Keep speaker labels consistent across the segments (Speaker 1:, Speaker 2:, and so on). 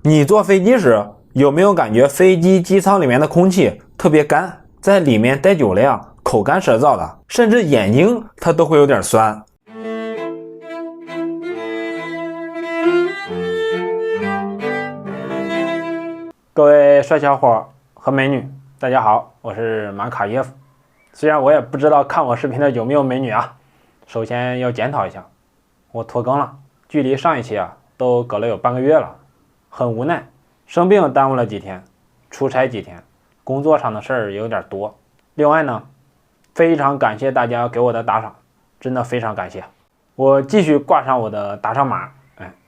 Speaker 1: 你坐飞机时有没有感觉飞机机舱里面的空气特别干，在里面待久了呀，口干舌燥的，甚至眼睛它都会有点酸。各位帅小伙和美女，大家好，我是马卡耶夫。虽然我也不知道看我视频的有没有美女啊，首先要检讨一下，我拖更了，距离上一期都隔了有半个月了，很无奈，生病耽误了几天，出差几天，工作上的事儿也有点多。另外呢，非常感谢大家给我的打赏，真的非常感谢。我继续挂上我的打赏码，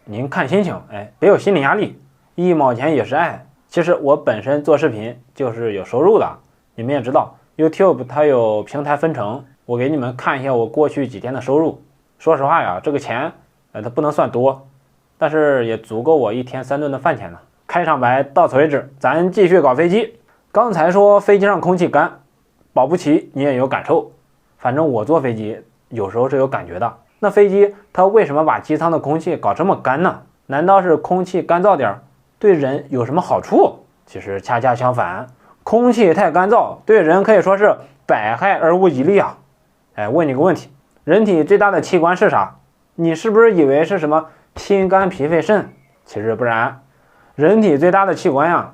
Speaker 1: 您看心情，别有心理压力，1毛钱也是爱。其实我本身做视频就是有收入的，你们也知道 YouTube 它有平台分成，我给你们看一下我过去几天的收入。说实话呀，这个钱它不能算多，但是也足够我1天3顿的饭钱呢。开场白到此为止，咱继续搞飞机。刚才说飞机上空气干，保不齐你也有感受，反正我坐飞机有时候是有感觉的。那飞机它为什么把机舱的空气搞这么干呢？难道是空气干燥点对人有什么好处？其实恰恰相反，空气太干燥对人可以说是百害而无一利啊。问你个问题，人体最大的器官是啥？你是不是以为是什么心肝脾肺肾？其实不然，人体最大的器官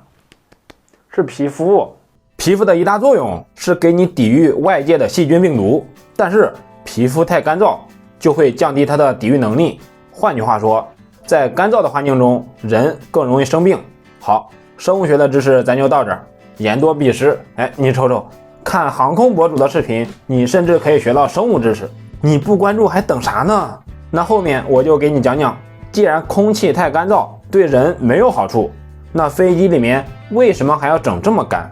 Speaker 1: 是皮肤。皮肤的一大作用是给你抵御外界的细菌病毒，但是皮肤太干燥就会降低它的抵御能力。换句话说，在干燥的环境中，人更容易生病。好，生物学的知识咱就到这儿，言多必失。你瞅瞅，看航空博主的视频，你甚至可以学到生物知识。你不关注还等啥呢？那后面我就给你讲讲，既然空气太干燥对人没有好处，那飞机里面为什么还要整这么干？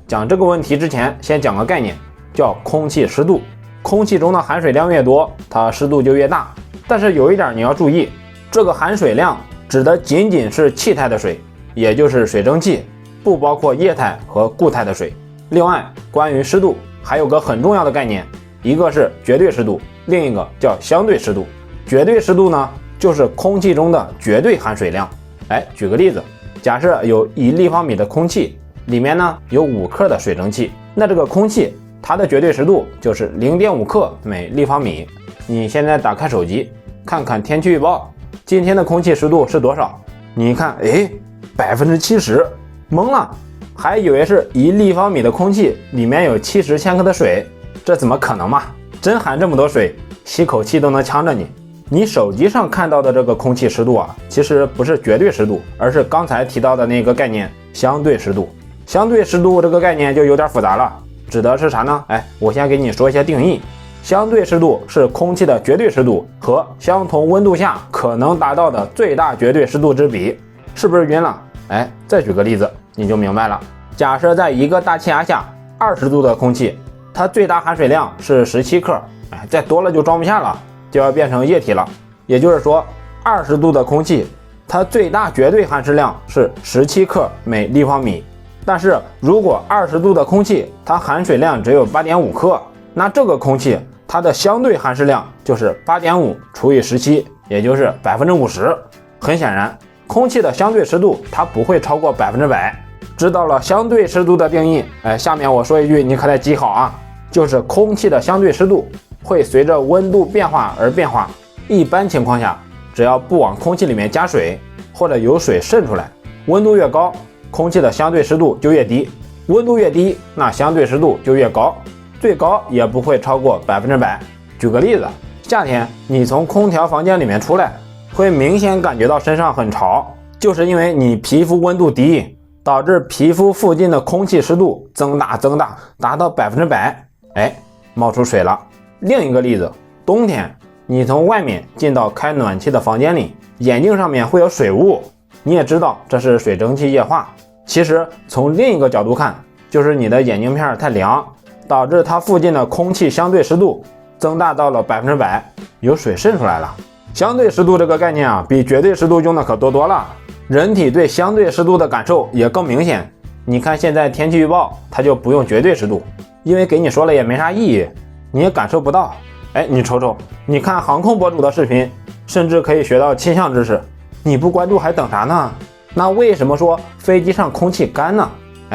Speaker 1: 讲这个问题之前，先讲个概念，叫空气湿度。空气中的含水量越多，它湿度就越大。但是有一点你要注意，这个含水量指的仅仅是气态的水，也就是水蒸气，不包括液态和固态的水。另外，关于湿度还有个很重要的概念，一个是绝对湿度，另一个叫相对湿度。绝对湿度呢，就是空气中的绝对含水量。举个例子，假设有1立方米的空气，里面呢有5克的水蒸气，那这个空气它的绝对湿度就是0.5克每立方米。你现在打开手机看看天气预报，今天的空气湿度是多少？你一看，70%，懵了，还以为是1立方米的空气里面有70千克的水，这怎么可能嘛？真含这么多水，吸口气都能呛着你。你手机上看到的这个空气湿度其实不是绝对湿度，而是刚才提到的那个概念，相对湿度。相对湿度这个概念就有点复杂了，指的是啥呢？我先给你说一下定义。相对湿度是空气的绝对湿度和相同温度下可能达到的最大绝对湿度之比。是不是晕了？再举个例子你就明白了。假设在一个大气压下20度的空气，它最大含水量是17克，再多了就装不下了，就要变成液体了。也就是说20度的空气，它最大绝对含湿量是17克每立方米。但是如果20度的空气它含水量只有8.5克，那这个空气它的相对含湿量就是8.5除以17，也就是50%。很显然，空气的相对湿度它不会超过100%。知道了相对湿度的定义，下面我说一句你可得记好就是空气的相对湿度会随着温度变化而变化。一般情况下，只要不往空气里面加水，或者有水渗出来，温度越高，空气的相对湿度就越低，温度越低，那相对湿度就越高，最高也不会超过100%。举个例子，夏天你从空调房间里面出来，会明显感觉到身上很潮，就是因为你皮肤温度低，导致皮肤附近的空气湿度增大，达到100%，冒出水了。另一个例子，冬天你从外面进到开暖气的房间里，眼镜上面会有水雾，你也知道这是水蒸气液化。其实从另一个角度看，就是你的眼镜片太凉，导致它附近的空气相对湿度增大到了100%，有水渗出来了。相对湿度这个概念比绝对湿度用的可多了，人体对相对湿度的感受也更明显。你看现在天气预报它就不用绝对湿度，因为给你说了也没啥意义，你也感受不到。你瞅瞅，你看航空博主的视频，甚至可以学到气象知识，你不关注还等啥呢？那为什么说飞机上空气干呢？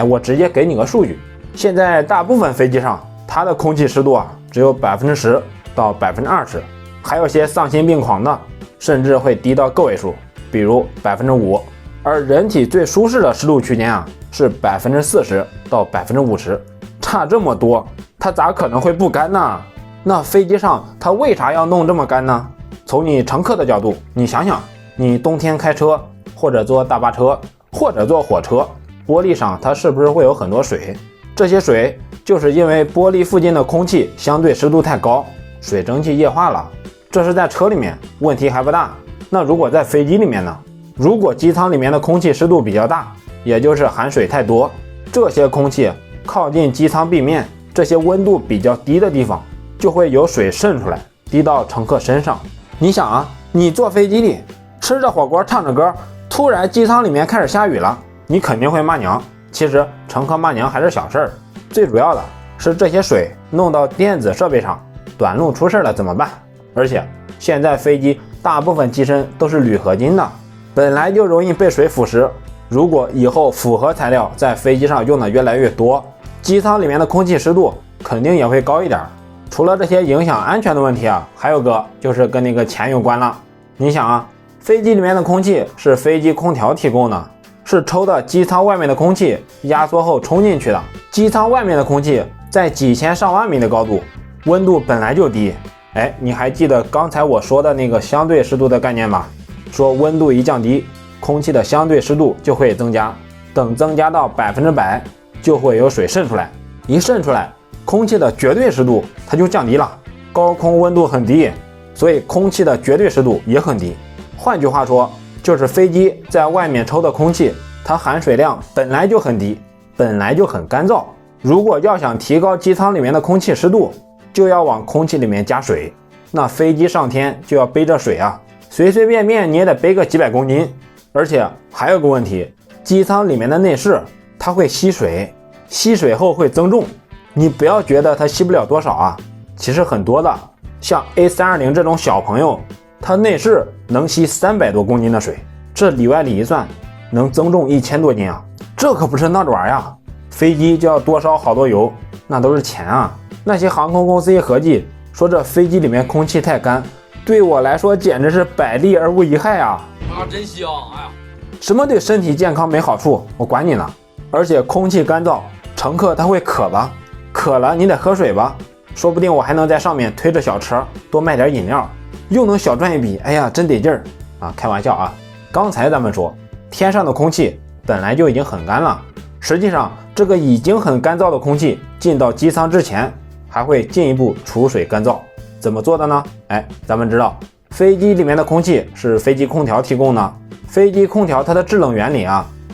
Speaker 1: 我直接给你个数据，现在大部分飞机上它的空气湿度只有10%到20%，还有些丧心病狂的甚至会低到个位数，比如5%。而人体最舒适的湿度区间是40%到50%，差这么多，它咋可能会不干呢？那飞机上它为啥要弄这么干呢？从你乘客的角度，你想想，你冬天开车或者坐大巴车或者坐火车，玻璃上它是不是会有很多水？这些水就是因为玻璃附近的空气相对湿度太高，水蒸气液化了。这是在车里面，问题还不大。那如果在飞机里面呢？如果机舱里面的空气湿度比较大，也就是含水太多，这些空气靠近机舱壁面，这些温度比较低的地方就会有水渗出来，滴到乘客身上。你想你坐飞机里吃着火锅唱着歌，突然机舱里面开始下雨了，你肯定会骂娘。其实乘客骂娘还是小事儿，最主要的是这些水弄到电子设备上，短路出事了怎么办？而且现在飞机大部分机身都是铝合金的，本来就容易被水腐蚀，如果以后复合材料在飞机上用的越来越多，机舱里面的空气湿度肯定也会高一点。除了这些影响安全的问题还有个就是跟那个钱有关了。你想飞机里面的空气是飞机空调提供的，是抽的机舱外面的空气压缩后冲进去的。机舱外面的空气在几千上万米的高度，温度本来就低。你还记得刚才我说的那个相对湿度的概念吧？说温度一降低，空气的相对湿度就会增加，等增加到100%，就会有水渗出来。一渗出来，空气的绝对湿度它就降低了。高空温度很低，所以空气的绝对湿度也很低。换句话说，就是飞机在外面抽的空气，它含水量本来就很低，本来就很干燥。如果要想提高机舱里面的空气湿度，就要往空气里面加水。那飞机上天就要背着水随随便便你也得背个几百公斤。而且还有个问题，机舱里面的内饰它会吸水，吸水后会增重。你不要觉得它吸不了多少其实很多的，像 A320 这种小朋友，它内饰能吸300多公斤的水，这里外里一算，能增重1000多斤这可不是闹着玩飞机就要多烧好多油，那都是钱那些航空公司一合计，说这飞机里面空气太干，对我来说简直是百利而无一害
Speaker 2: 真香！
Speaker 1: 什么对身体健康没好处，我管你呢。而且空气干燥，乘客他会渴吧？渴了你得喝水吧？说不定我还能在上面推着小车多卖点饮料，又能小赚一笔。真得劲儿开玩笑刚才咱们说天上的空气本来就已经很干了，实际上这个已经很干燥的空气进到机舱之前，还会进一步储水干燥。怎么做的呢？咱们知道飞机里面的空气是飞机空调提供的，飞机空调它的制冷原理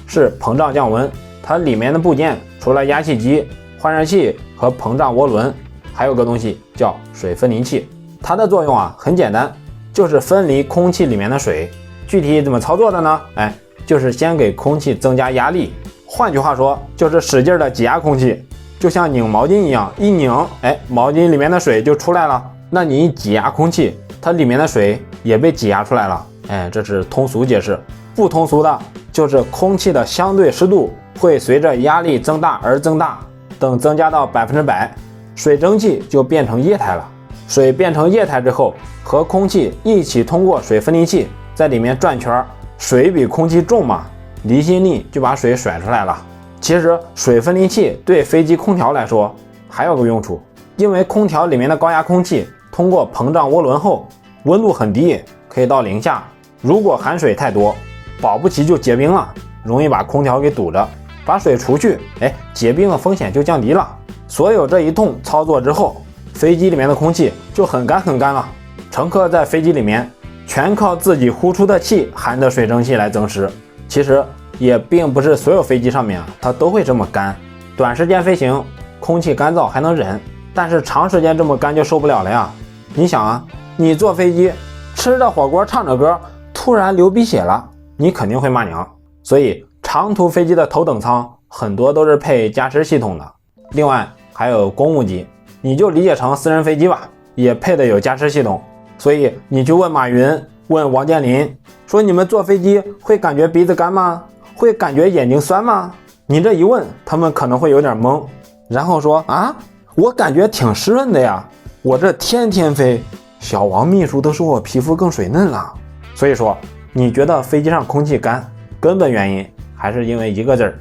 Speaker 1: 是膨胀降温，它里面的部件除了压气机、换热器和膨胀涡轮，还有个东西叫水分离器。它的作用很简单，就是分离空气里面的水。具体怎么操作的呢？就是先给空气增加压力，换句话说就是使劲的挤压空气，就像拧毛巾一样，一拧毛巾里面的水就出来了。那你一挤压空气，它里面的水也被挤压出来了。这是通俗解释。不通俗的就是空气的相对湿度会随着压力增大而增大，等增加到100%，水蒸气就变成液态了。水变成液态之后，和空气一起通过水分离器在里面转圈，水比空气重嘛，离心力就把水甩出来了。其实水分离器对飞机空调来说还有个用处，因为空调里面的高压空气通过膨胀涡轮后，温度很低，可以到0下。如果含水太多，保不齐就结冰了，容易把空调给堵着。把水除去，结冰的风险就降低了。所有这一通操作之后，飞机里面的空气就很干很干了。乘客在飞机里面全靠自己呼出的气含的水蒸气来增湿。其实也并不是所有飞机上面它都会这么干，短时间飞行空气干燥还能忍，但是长时间这么干就受不了了呀。你想你坐飞机吃着火锅唱着歌，突然流鼻血了，你肯定会骂娘。所以长途飞机的头等舱很多都是配加湿系统的。另外还有公务机，你就理解成私人飞机吧，也配的有加湿系统。所以你去问马云，问王健林，说你们坐飞机会感觉鼻子干吗？会感觉眼睛酸吗？你这一问，他们可能会有点懵，然后说啊，我感觉挺湿润的呀，我这天天飞，小王秘书都说我皮肤更水嫩了。所以说，你觉得飞机上空气干，根本原因还是因为一个字儿。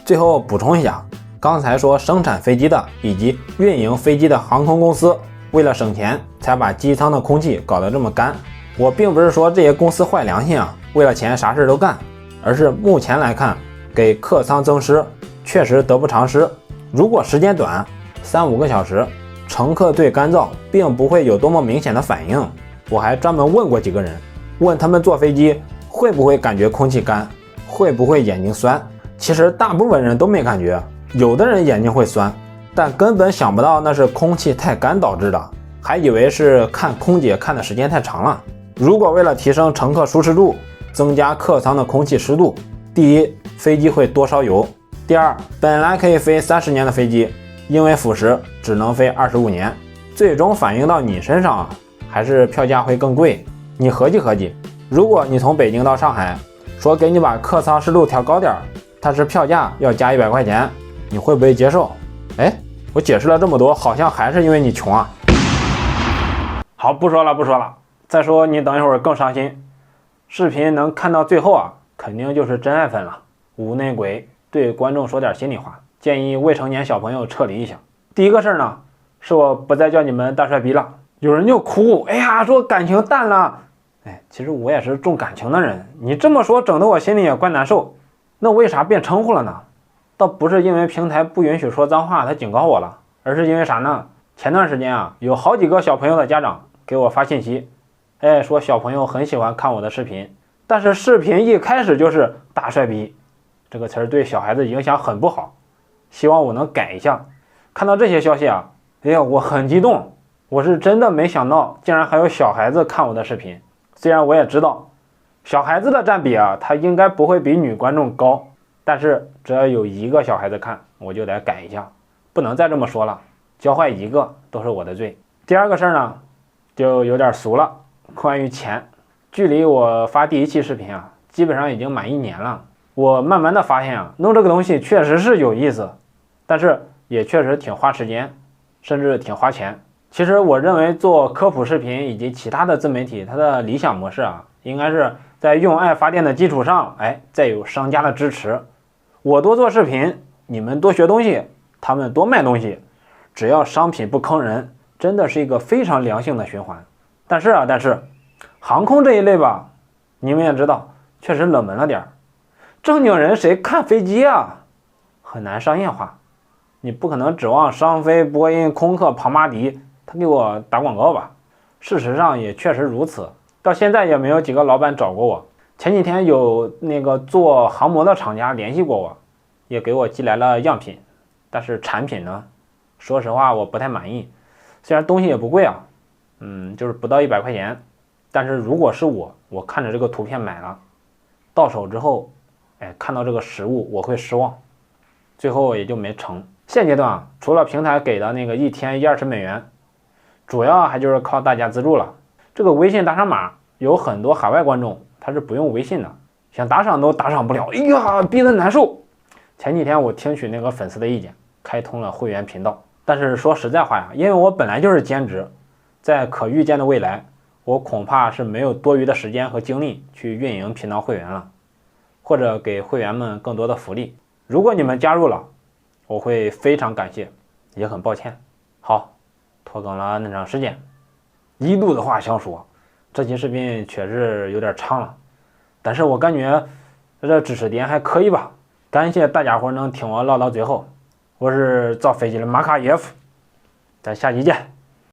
Speaker 1: 最后补充一下，刚才说生产飞机的以及运营飞机的航空公司，为了省钱才把机舱的空气搞得这么干。我并不是说这些公司坏良心啊，为了钱啥事都干，而是目前来看，给客舱增湿确实得不偿失。如果时间短，3-5个小时，乘客对干燥并不会有多么明显的反应。我还专门问过几个人，问他们坐飞机会不会感觉空气干，会不会眼睛酸。其实大部分人都没感觉，有的人眼睛会酸，但根本想不到那是空气太干导致的，还以为是看空姐看的时间太长了。如果为了提升乘客舒适度，增加客舱的空气湿度，第一，飞机会多烧油；第二，本来可以飞30年的飞机，因为腐蚀只能飞25年，最终反映到你身上还是票价会更贵。你合计合计，如果你从北京到上海，说给你把客舱湿度调高点，但是票价要加100块钱，你会不会接受？哎，我解释了这么多，好像还是因为你穷啊。好，不说了。再说你等一会儿更伤心。视频能看到最后啊，肯定就是真爱粉了。无内鬼，对观众说点心里话，建议未成年小朋友撤离一下。第一个事儿呢，是我不再叫你们大帅逼了。有人就哭，哎呀，说感情淡了。哎，其实我也是重感情的人，你这么说整得我心里也怪难受。那为啥变称呼了呢？倒不是因为平台不允许说脏话，他警告我了，而是因为啥呢？前段时间啊，有好几个小朋友的家长给我发信息，哎，说小朋友很喜欢看我的视频，但是视频一开始就是大帅逼，这个词儿对小孩子影响很不好，希望我能改一下。看到这些消息啊，哎呀，我很激动，我是真的没想到竟然还有小孩子看我的视频。虽然我也知道小孩子的占比啊，他应该不会比女观众高，但是只要有一个小孩子看，我就得改一下，不能再这么说了，教坏一个都是我的罪。第二个事儿呢，就有点俗了，关于钱。距离我发第一期视频啊，基本上已经满1年了。我慢慢的发现啊，弄这个东西确实是有意思，但是也确实挺花时间，甚至挺花钱。其实我认为做科普视频以及其他的自媒体，它的理想模式啊，应该是在用爱发电的基础上，再有商家的支持。我多做视频，你们多学东西，他们多卖东西，只要商品不坑人，真的是一个非常良性的循环。但是航空这一类吧，你们也知道，确实冷门了点儿。正经人谁看飞机啊？很难商业化。你不可能指望商飞、波音、空客、庞巴迪他给我打广告吧？事实上也确实如此，到现在也没有几个老板找过我。前几天有那个做航模的厂家联系过我，也给我寄来了样品，但是产品呢，说实话我不太满意。虽然东西也不贵啊，就是不到100块钱，但是如果是我看着这个图片买了，到手之后，看到这个实物我会失望，最后也就没成。现阶段啊，除了平台给的那个1天120美元，主要还就是靠大家资助了。这个微信打赏码有很多海外观众他是不用微信的，想打赏都打赏不了，哎呀，逼得难受。前几天我听取那个粉丝的意见，开通了会员频道。但是说实在话呀，因为我本来就是兼职，在可预见的未来，我恐怕是没有多余的时间和精力去运营频道会员了，或者给会员们更多的福利。如果你们加入了，我会非常感谢，也很抱歉。好，拖更了那长时间，一肚子话想说，这期视频确实有点长了，但是我感觉这知识点还可以吧。感谢大家伙能听我唠到最后，我是造飞机的马卡耶夫，咱下期见。